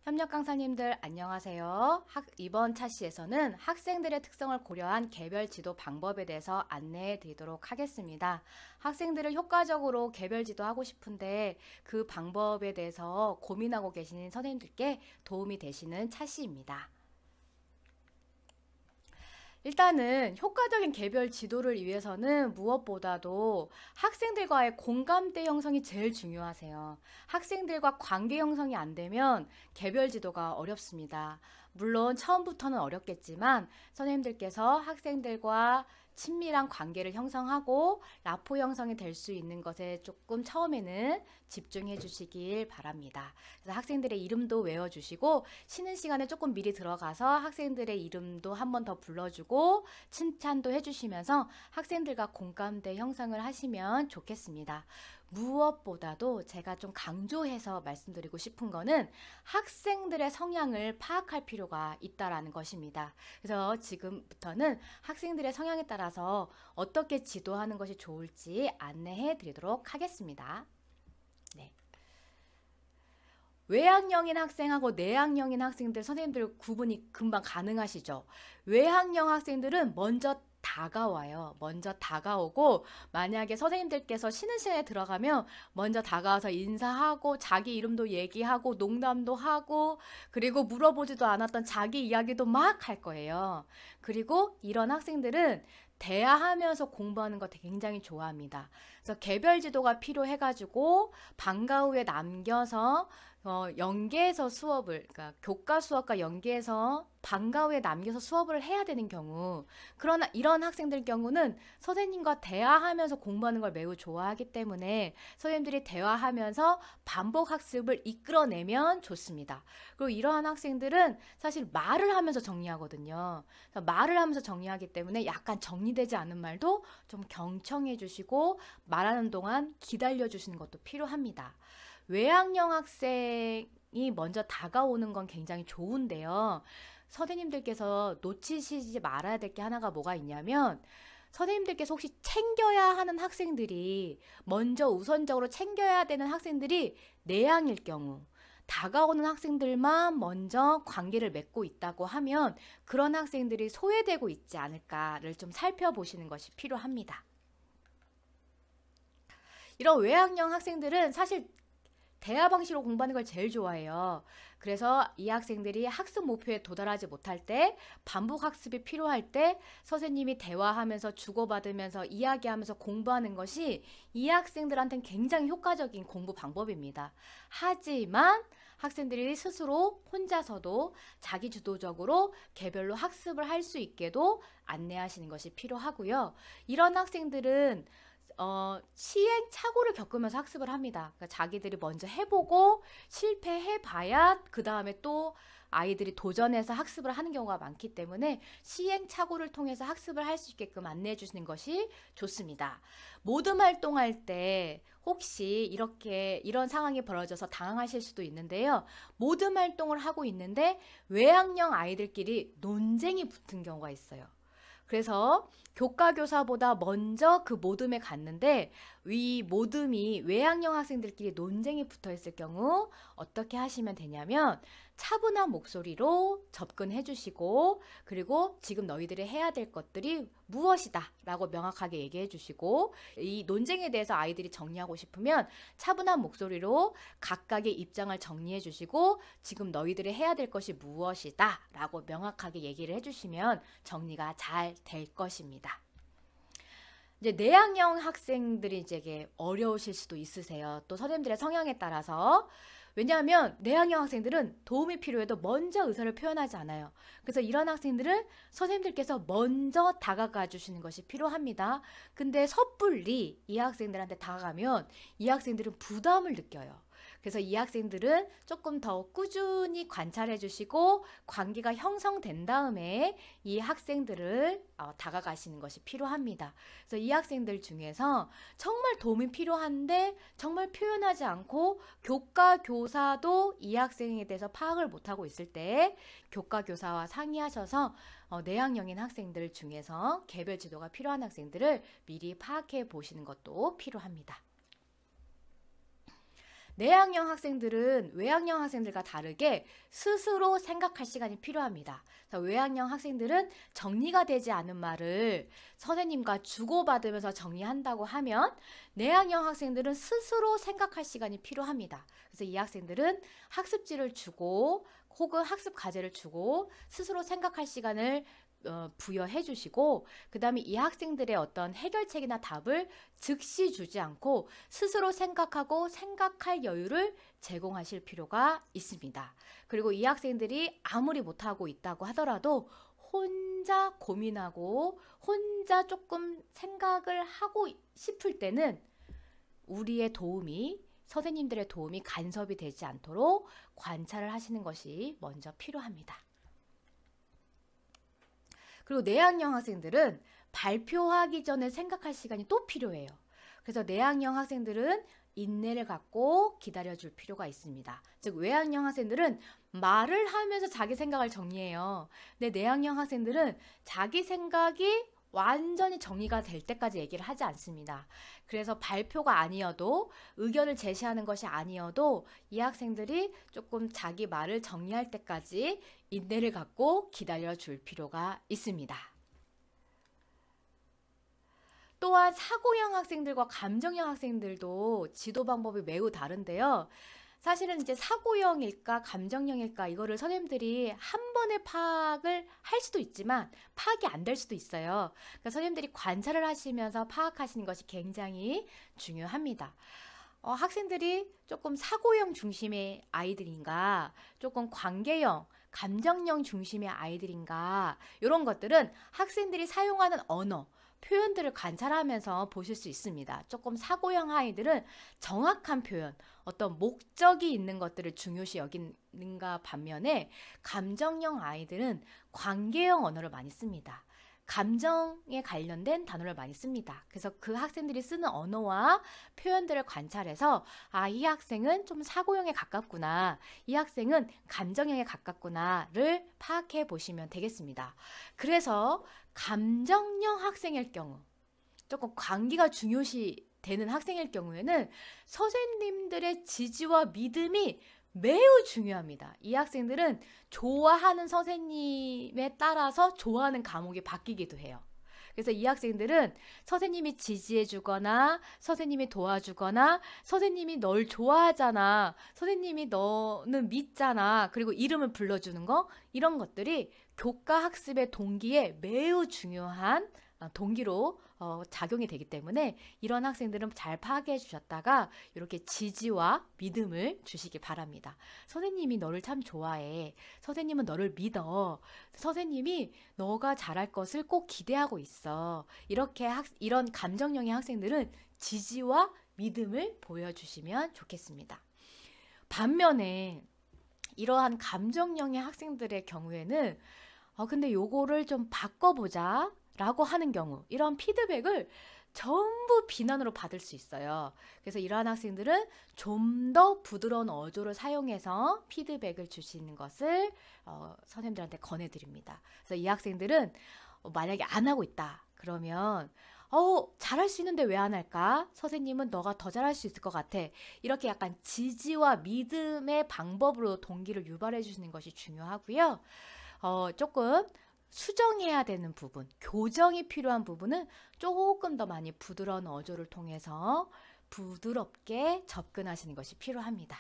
협력 강사님들 안녕하세요. 이번 차시에서는 학생들의 특성을 고려한 개별 지도 방법에 대해서 안내해 드리도록 하겠습니다. 학생들을 효과적으로 개별 지도하고 싶은데 그 방법에 대해서 고민하고 계시는 선생님들께 도움이 되시는 차시입니다. 일단은 효과적인 개별 지도를 위해서는 무엇보다도 학생들과의 공감대 형성이 제일 중요하세요. 학생들과 관계 형성이 안 되면 개별 지도가 어렵습니다. 물론 처음부터는 어렵겠지만 선생님들께서 학생들과 친밀한 관계를 형성하고 라포 형성이 될 수 있는 것에 조금 처음에는 집중해 주시길 바랍니다. 그래서 학생들의 이름도 외워주시고 쉬는 시간에 조금 미리 들어가서 학생들의 이름도 한 번 더 불러주고 칭찬도 해주시면서 학생들과 공감대 형성을 하시면 좋겠습니다. 무엇보다도 제가 좀 강조해서 말씀드리고 싶은 거는 학생들의 성향을 파악할 필요가 있다라는 것입니다. 그래서 지금부터는 학생들의 성향에 따라서 어떻게 지도하는 것이 좋을지 안내해 드리도록 하겠습니다. 네. 외향형인 학생하고 내향형인 학생들 선생님들 구분이 금방 가능하시죠? 외향형 학생들은 먼저 다가와요. 먼저 다가오고 만약에 선생님들께서 쉬는 시간에 들어가면 먼저 다가와서 인사하고 자기 이름도 얘기하고 농담도 하고 그리고 물어보지도 않았던 자기 이야기도 막 할 거예요. 그리고 이런 학생들은 대화하면서 공부하는 거 굉장히 좋아합니다. 그래서 개별 지도가 필요해가지고 방과 후에 남겨서 연계해서 수업을, 그러니까 교과 수업과 연계해서 방과 후에 남겨서 수업을 해야 되는 경우, 그러나 이런 학생들 경우는 선생님과 대화하면서 공부하는 걸 매우 좋아하기 때문에 선생님들이 대화하면서 반복 학습을 이끌어내면 좋습니다. 그리고 이러한 학생들은 사실 말을 하면서 정리하거든요. 말을 하면서 정리하기 때문에 약간 정리되지 않은 말도 좀 경청해 주시고 말하는 동안 기다려 주시는 것도 필요합니다. 외향형 학생이 먼저 다가오는 건 굉장히 좋은데요. 선생님들께서 놓치시지 말아야 될 게 하나가 뭐가 있냐면 선생님들께서 혹시 챙겨야 하는 학생들이 먼저 우선적으로 챙겨야 되는 학생들이 내향일 경우 다가오는 학생들만 먼저 관계를 맺고 있다고 하면 그런 학생들이 소외되고 있지 않을까를 좀 살펴보시는 것이 필요합니다. 이런 외향형 학생들은 사실 대화 방식으로 공부하는 걸 제일 좋아해요. 그래서 이 학생들이 학습 목표에 도달하지 못할 때, 반복 학습이 필요할 때 선생님이 대화하면서 주고받으면서 이야기하면서 공부하는 것이 이 학생들한테는 굉장히 효과적인 공부 방법입니다. 하지만 학생들이 스스로 혼자서도 자기주도적으로 개별로 학습을 할 수 있게도 안내하시는 것이 필요하고요. 이런 학생들은 시행착오를 겪으면서 학습을 합니다. 그러니까 자기들이 먼저 해보고 실패해봐야 그 다음에 또 아이들이 도전해서 학습을 하는 경우가 많기 때문에 시행착오를 통해서 학습을 할 수 있게끔 안내해 주시는 것이 좋습니다. 모듬 활동할 때 혹시 이런 상황이 벌어져서 당황하실 수도 있는데요. 모듬 활동을 하고 있는데 외향형 아이들끼리 논쟁이 붙은 경우가 있어요. 그래서 교과교사보다 먼저 그 모듬에 갔는데 이 모듬이 외향형 학생들끼리 논쟁이 붙어 있을 경우 어떻게 하시면 되냐면 차분한 목소리로 접근해 주시고 그리고 지금 너희들이 해야 될 것들이 무엇이다 라고 명확하게 얘기해 주시고 이 논쟁에 대해서 아이들이 정리하고 싶으면 차분한 목소리로 각각의 입장을 정리해 주시고 지금 너희들이 해야 될 것이 무엇이다 라고 명확하게 얘기를 해 주시면 정리가 잘 될 것입니다. 이제 내향형 학생들이 이제 어려우실 수도 있으세요. 또 선생님들의 성향에 따라서. 왜냐하면 내향형 학생들은 도움이 필요해도 먼저 의사를 표현하지 않아요. 그래서 이런 학생들은 선생님들께서 먼저 다가가 주시는 것이 필요합니다. 근데 섣불리 이 학생들한테 다가가면 이 학생들은 부담을 느껴요. 그래서 이 학생들은 조금 더 꾸준히 관찰해 주시고 관계가 형성된 다음에 이 학생들을 다가가시는 것이 필요합니다. 그래서 이 학생들 중에서 정말 도움이 필요한데 정말 표현하지 않고 교과 교사도 이 학생에 대해서 파악을 못하고 있을 때 교과 교사와 상의하셔서 내향형인 학생들 중에서 개별 지도가 필요한 학생들을 미리 파악해 보시는 것도 필요합니다. 내향형 학생들은 외향형 학생들과 다르게 스스로 생각할 시간이 필요합니다. 외향형 학생들은 정리가 되지 않은 말을 선생님과 주고받으면서 정리한다고 하면 내향형 학생들은 스스로 생각할 시간이 필요합니다. 그래서 이 학생들은 학습지를 주고 혹은 학습 과제를 주고 스스로 생각할 시간을 부여해 주시고, 그 다음에 이 학생들의 어떤 해결책이나 답을 즉시 주지 않고 스스로 생각하고 생각할 여유를 제공하실 필요가 있습니다. 그리고 이 학생들이 아무리 못하고 있다고 하더라도 혼자 고민하고 혼자 조금 생각을 하고 싶을 때는 우리의 도움이, 선생님들의 도움이 간섭이 되지 않도록 관찰을 하시는 것이 먼저 필요합니다. 그리고 내향형 학생들은 발표하기 전에 생각할 시간이 또 필요해요. 그래서 내향형 학생들은 인내를 갖고 기다려줄 필요가 있습니다. 즉 외향형 학생들은 말을 하면서 자기 생각을 정리해요. 근데 내향형 학생들은 자기 생각이 완전히 정리가 될 때까지 얘기를 하지 않습니다. 그래서 발표가 아니어도, 의견을 제시하는 것이 아니어도 이 학생들이 조금 자기 말을 정리할 때까지 인내를 갖고 기다려줄 필요가 있습니다. 또한 사고형 학생들과 감정형 학생들도 지도 방법이 매우 다른데요. 사실은 이제 사고형일까 감정형일까 이거를 선생님들이 한 번에 파악을 할 수도 있지만 파악이 안 될 수도 있어요. 그러니까 선생님들이 관찰을 하시면서 파악하시는 것이 굉장히 중요합니다. 학생들이 조금 사고형 중심의 아이들인가, 조금 관계형, 감정형 중심의 아이들인가, 이런 것들은 학생들이 사용하는 언어, 표현들을 관찰하면서 보실 수 있습니다. 조금 사고형 아이들은 정확한 표현, 어떤 목적이 있는 것들을 중요시 여기는가 반면에 감정형 아이들은 관계형 언어를 많이 씁니다. 감정에 관련된 단어를 많이 씁니다. 그래서 그 학생들이 쓰는 언어와 표현들을 관찰해서 이 학생은 좀 사고형에 가깝구나, 이 학생은 감정형에 가깝구나를 파악해 보시면 되겠습니다. 그래서 감정형 학생일 경우, 조금 관계가 중요시 되는 학생일 경우에는 선생님들의 지지와 믿음이 매우 중요합니다. 이 학생들은 좋아하는 선생님에 따라서 좋아하는 과목이 바뀌기도 해요. 그래서 이 학생들은 선생님이 지지해 주거나 선생님이 도와주거나 선생님이 널 좋아하잖아, 선생님이 너는 믿잖아, 그리고 이름을 불러주는 거, 이런 것들이 교과 학습의 동기에 매우 중요한 동기로 작용이 되기 때문에 이런 학생들은 잘 파악해 주셨다가 이렇게 지지와 믿음을 주시기 바랍니다. 선생님이 너를 참 좋아해, 선생님은 너를 믿어, 선생님이 너가 잘할 것을 꼭 기대하고 있어, 이렇게 이런 감정형의 학생들은 지지와 믿음을 보여주시면 좋겠습니다. 반면에 이러한 감정형의 학생들의 경우에는 근데 요거를 좀 바꿔보자 라고 하는 경우, 이런 피드백을 전부 비난으로 받을 수 있어요. 그래서 이러한 학생들은 좀 더 부드러운 어조를 사용해서 피드백을 주시는 것을 선생님들한테 권해드립니다. 그래서 이 학생들은 만약에 안 하고 있다 그러면 잘할 수 있는데 왜 안 할까? 선생님은 너가 더 잘할 수 있을 것 같아. 이렇게 약간 지지와 믿음의 방법으로 동기를 유발해 주시는 것이 중요하고요. 조금 수정해야 되는 부분, 교정이 필요한 부분은 조금 더 많이 부드러운 어조를 통해서 부드럽게 접근하시는 것이 필요합니다.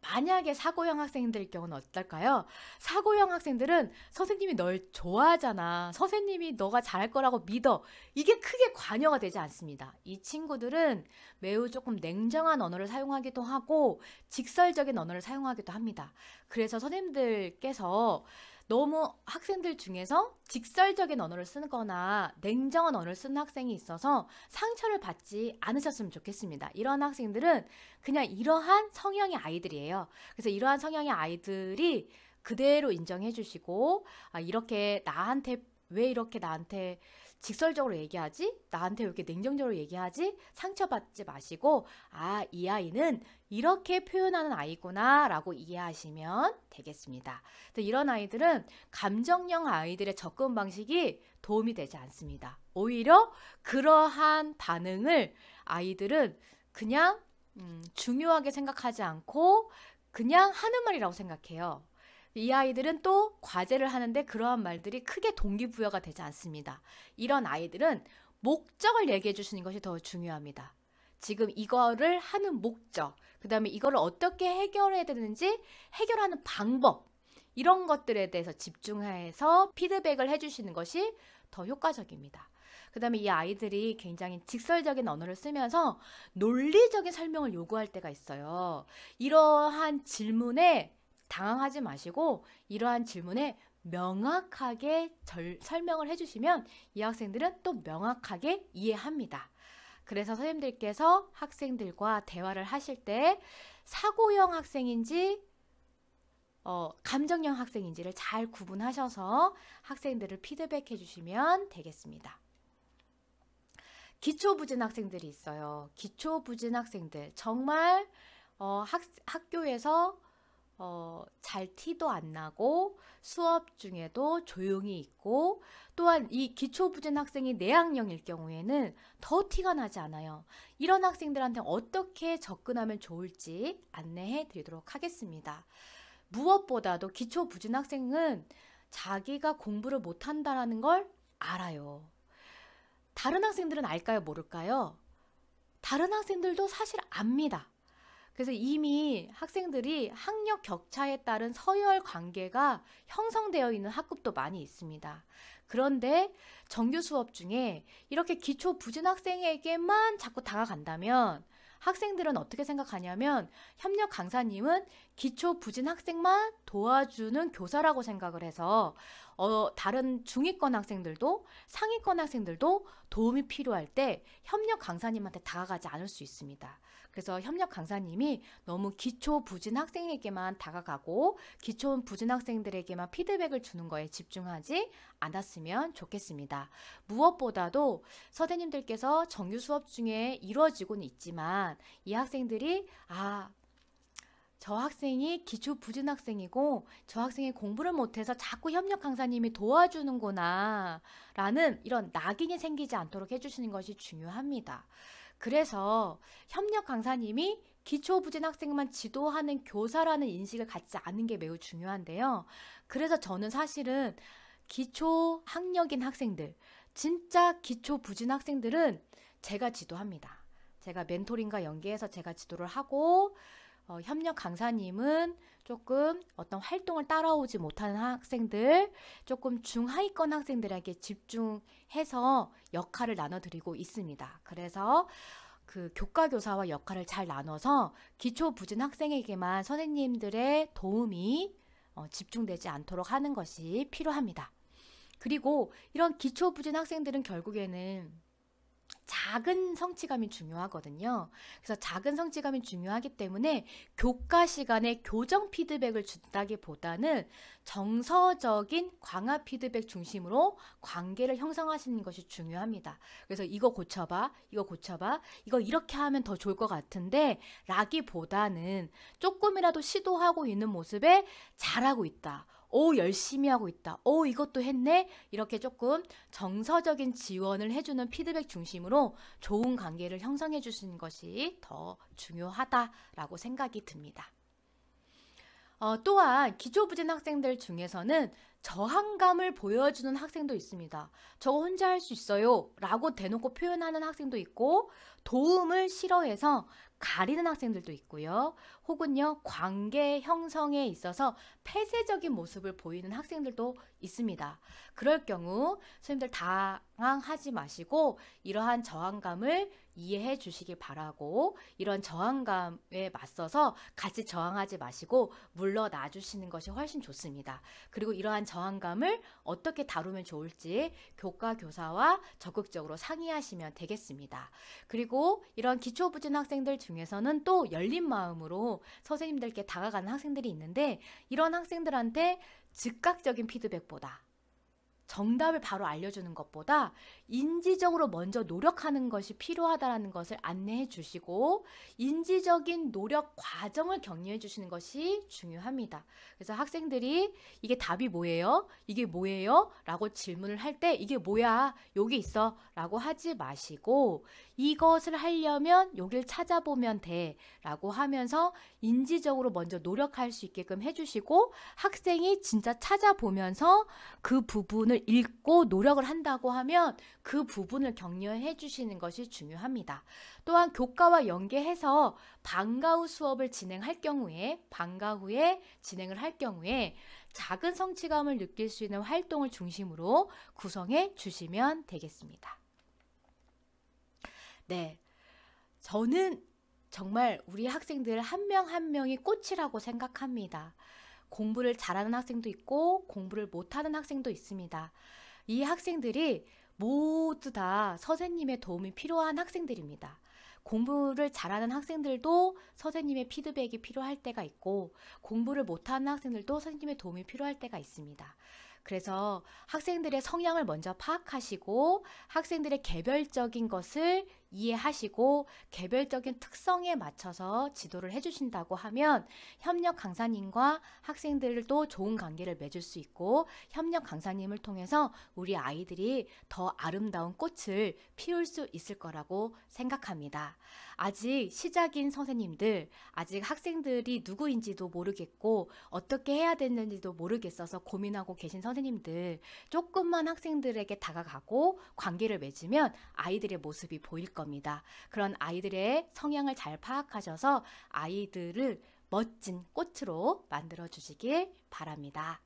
만약에 사고형 학생들일 경우는 어떨까요? 사고형 학생들은 선생님이 널 좋아하잖아, 선생님이 너가 잘할 거라고 믿어, 이게 크게 관여가 되지 않습니다. 이 친구들은 매우 조금 냉정한 언어를 사용하기도 하고 직설적인 언어를 사용하기도 합니다. 그래서 선생님들께서 너무 학생들 중에서 직설적인 언어를 쓰거나 냉정한 언어를 쓰는 학생이 있어서 상처를 받지 않으셨으면 좋겠습니다. 이런 학생들은 그냥 이러한 성향의 아이들이에요. 그래서 이러한 성향의 아이들이 그대로 인정해 주시고, 이렇게 왜 이렇게 나한테 직설적으로 얘기하지? 나한테 왜 이렇게 냉정적으로 얘기하지? 상처받지 마시고 이 아이는 이렇게 표현하는 아이구나 라고 이해하시면 되겠습니다. 이런 아이들은 감정형 아이들의 접근 방식이 도움이 되지 않습니다. 오히려 그러한 반응을 아이들은 그냥 중요하게 생각하지 않고 그냥 하는 말이라고 생각해요. 이 아이들은 또 과제를 하는데 그러한 말들이 크게 동기부여가 되지 않습니다. 이런 아이들은 목적을 얘기해 주시는 것이 더 중요합니다. 지금 이거를 하는 목적, 그 다음에 이거를 어떻게 해결해야 되는지 해결하는 방법, 이런 것들에 대해서 집중해서 피드백을 해주시는 것이 더 효과적입니다. 그 다음에 이 아이들이 굉장히 직설적인 언어를 쓰면서 논리적인 설명을 요구할 때가 있어요. 이러한 질문에 당황하지 마시고 이러한 질문에 명확하게 설명을 해주시면 이 학생들은 또 명확하게 이해합니다. 그래서 선생님들께서 학생들과 대화를 하실 때 사고형 학생인지 감정형 학생인지를 잘 구분하셔서 학생들을 피드백해 주시면 되겠습니다. 기초부진 학생들이 있어요. 기초부진 학생들 정말 학교에서 잘 티도 안 나고 수업 중에도 조용히 있고 또한 이 기초부진 학생이 내학령일 경우에는 더 티가 나지 않아요. 이런 학생들한테 어떻게 접근하면 좋을지 안내해 드리도록 하겠습니다. 무엇보다도 기초부진 학생은 자기가 공부를 못한다는 걸 알아요. 다른 학생들은 알까요? 모를까요? 다른 학생들도 사실 압니다. 그래서 이미 학생들이 학력 격차에 따른 서열 관계가 형성되어 있는 학급도 많이 있습니다. 그런데 정규 수업 중에 이렇게 기초 부진 학생에게만 자꾸 다가간다면 학생들은 어떻게 생각하냐면 협력 강사님은 기초 부진 학생만 도와주는 교사라고 생각을 해서 다른 중위권 학생들도 상위권 학생들도 도움이 필요할 때 협력 강사님한테 다가가지 않을 수 있습니다. 그래서 협력 강사님이 너무 기초 부진 학생에게만 다가가고 기초 부진 학생들에게만 피드백을 주는 거에 집중하지 않았으면 좋겠습니다. 무엇보다도 선생님들께서 정규 수업 중에 이루어지고는 있지만 이 학생들이 저 학생이 기초 부진 학생이고 저 학생이 공부를 못해서 자꾸 협력 강사님이 도와주는구나 라는 이런 낙인이 생기지 않도록 해주시는 것이 중요합니다. 그래서 협력 강사님이 기초 부진 학생만 지도하는 교사라는 인식을 갖지 않는 게 매우 중요한데요. 그래서 저는 사실은 기초 학력인 학생들, 진짜 기초 부진 학생들은 제가 지도합니다. 제가 멘토링과 연계해서 제가 지도를 하고 협력 강사님은 조금 어떤 활동을 따라오지 못하는 학생들, 조금 중하위권 학생들에게 집중해서 역할을 나눠드리고 있습니다. 그래서 그 교과교사와 역할을 잘 나눠서 기초 부진 학생에게만 선생님들의 도움이 집중되지 않도록 하는 것이 필요합니다. 그리고 이런 기초 부진 학생들은 결국에는 작은 성취감이 중요하거든요. 그래서 작은 성취감이 중요하기 때문에 교과 시간에 교정 피드백을 준다기보다는 정서적인 광화 피드백 중심으로 관계를 형성하시는 것이 중요합니다. 그래서 이거 고쳐봐, 이거 고쳐봐, 이거 이렇게 하면 더 좋을 것 같은데 라기보다는 조금이라도 시도하고 있는 모습에 잘하고 있다. 열심히 하고 있다. 이것도 했네. 이렇게 조금 정서적인 지원을 해주는 피드백 중심으로 좋은 관계를 형성해 주시는 것이 더 중요하다라고 생각이 듭니다. 또한 기초부진 학생들 중에서는 저항감을 보여주는 학생도 있습니다. 저거 혼자 할 수 있어요 라고 대놓고 표현하는 학생도 있고 도움을 싫어해서 가리는 학생들도 있고요. 혹은요, 관계 형성에 있어서 폐쇄적인 모습을 보이는 학생들도 있습니다. 그럴 경우 선생님들 당황하지 마시고 이러한 저항감을 이해해 주시길 바라고 이런 저항감에 맞서서 같이 저항하지 마시고 물러나 주시는 것이 훨씬 좋습니다. 그리고 이러한 저항감을 어떻게 다루면 좋을지 교과 교사와 적극적으로 상의하시면 되겠습니다. 그리고 이런 기초부진 학생들 중에서는 또 열린 마음으로 선생님들께 다가가는 학생들이 있는데 이런 학생들한테 즉각적인 피드백보다 정답을 바로 알려주는 것보다 인지적으로 먼저 노력하는 것이 필요하다는 것을 안내해 주시고 인지적인 노력 과정을 격려해 주시는 것이 중요합니다. 그래서 학생들이 이게 답이 뭐예요? 이게 뭐예요? 라고 질문을 할 때 이게 뭐야? 여기 있어 라고 하지 마시고 이것을 하려면 여길 찾아보면 돼 라고 하면서 인지적으로 먼저 노력할 수 있게끔 해주시고 학생이 진짜 찾아보면서 그 부분을 읽고 노력을 한다고 하면 그 부분을 격려해 주시는 것이 중요합니다. 또한 교과와 연계해서 방과 후 수업을 진행할 경우에 방과 후에 진행을 할 경우에 작은 성취감을 느낄 수 있는 활동을 중심으로 구성해 주시면 되겠습니다. 네, 저는 정말 우리 학생들 한 명 한 명이 꽃이라고 생각합니다. 공부를 잘하는 학생도 있고 공부를 못하는 학생도 있습니다. 이 학생들이 모두 다 선생님의 도움이 필요한 학생들입니다. 공부를 잘하는 학생들도 선생님의 피드백이 필요할 때가 있고 공부를 못하는 학생들도 선생님의 도움이 필요할 때가 있습니다. 그래서 학생들의 성향을 먼저 파악하시고 학생들의 개별적인 것을 이해하시고 개별적인 특성에 맞춰서 지도를 해주신다고 하면 협력 강사님과 학생들도 좋은 관계를 맺을 수 있고 협력 강사님을 통해서 우리 아이들이 더 아름다운 꽃을 피울 수 있을 거라고 생각합니다. 아직 시작인 선생님들, 아직 학생들이 누구인지도 모르겠고 어떻게 해야 되는지도 모르겠어서 고민하고 계신 선생님들, 조금만 학생들에게 다가가고 관계를 맺으면 아이들의 모습이 보일 겁니다. 그런 아이들의 성향을 잘 파악하셔서 아이들을 멋진 꽃으로 만들어 주시길 바랍니다.